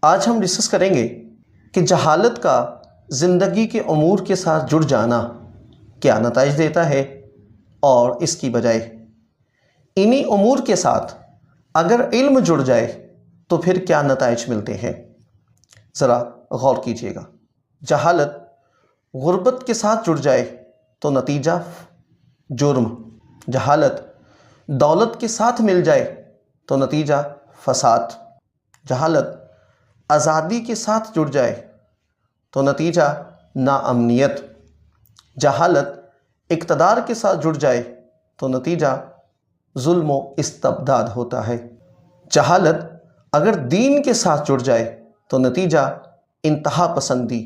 آج ہم ڈسکس کریں گے کہ جہالت کا زندگی کے امور کے ساتھ جڑ جانا کیا نتائج دیتا ہے اور اس کی بجائے انہی امور کے ساتھ اگر علم جڑ جائے تو پھر کیا نتائج ملتے ہیں۔ ذرا غور کیجیے گا۔ جہالت غربت کے ساتھ جڑ جائے تو نتیجہ جرم، جہالت دولت کے ساتھ مل جائے تو نتیجہ فساد، جہالت آزادی کے ساتھ جڑ جائے تو نتیجہ ناامنیت، جہالت اقتدار کے ساتھ جڑ جائے تو نتیجہ ظلم و استبداد ہوتا ہے، جہالت اگر دین کے ساتھ جڑ جائے تو نتیجہ انتہا پسندی،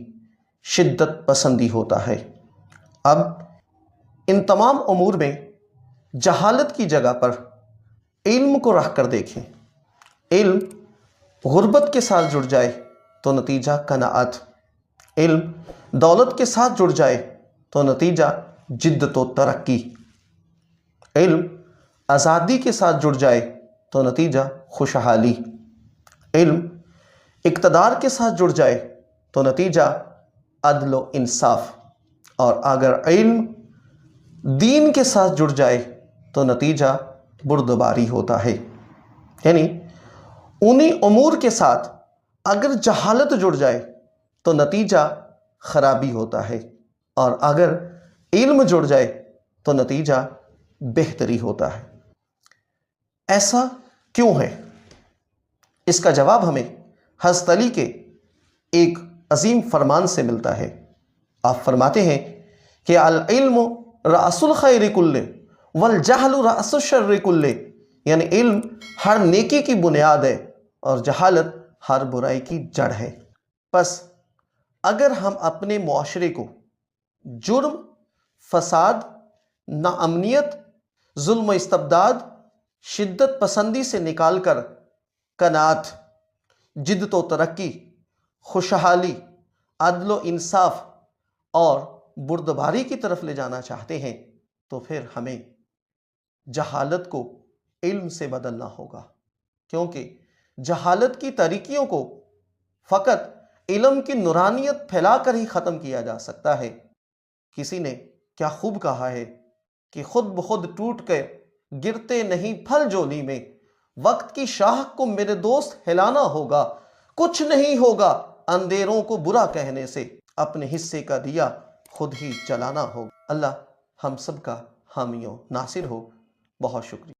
شدت پسندی ہوتا ہے۔ اب ان تمام امور میں جہالت کی جگہ پر علم کو رکھ کر دیکھیں۔ علم غربت کے ساتھ جڑ جائے تو نتیجہ قناعت، علم دولت کے ساتھ جڑ جائے تو نتیجہ جدت و ترقی، علم آزادی کے ساتھ جڑ جائے تو نتیجہ خوشحالی، علم اقتدار کے ساتھ جڑ جائے تو نتیجہ عدل و انصاف، اور اگر علم دین کے ساتھ جڑ جائے تو نتیجہ بردباری ہوتا ہے۔ یعنی انہی امور کے ساتھ اگر جہالت جڑ جائے تو نتیجہ خرابی ہوتا ہے، اور اگر علم جڑ جائے تو نتیجہ بہتری ہوتا ہے۔ ایسا کیوں ہے؟ اس کا جواب ہمیں حضرت علی کے ایک عظیم فرمان سے ملتا ہے۔ آپ فرماتے ہیں کہ العلم رأس الخیر کلہ والجہل رأس الشر کلہ، یعنی علم ہر نیکی کی بنیاد ہے اور جہالت ہر برائی کی جڑ ہے۔ پس اگر ہم اپنے معاشرے کو جرم، فساد، ناامنیت، ظلم و استبداد، شدت پسندی سے نکال کر قناعت، جدت و ترقی، خوشحالی، عدل و انصاف اور بردباری کی طرف لے جانا چاہتے ہیں تو پھر ہمیں جہالت کو علم سے بدلنا ہوگا، کیونکہ جہالت کی تاریکیوں کو فقط علم کی نورانیت پھیلا کر ہی ختم کیا جا سکتا ہے۔ کسی نے کیا خوب کہا ہے کہ خود بخود ٹوٹ کر گرتے نہیں پھل جولی میں، وقت کی شاخ کو میرے دوست ہلانا ہوگا، کچھ نہیں ہوگا اندھیروں کو برا کہنے سے، اپنے حصے کا دیا خود ہی جلانا ہوگا۔ اللہ ہم سب کا حامی و ناصر ہو۔ بہت شکریہ۔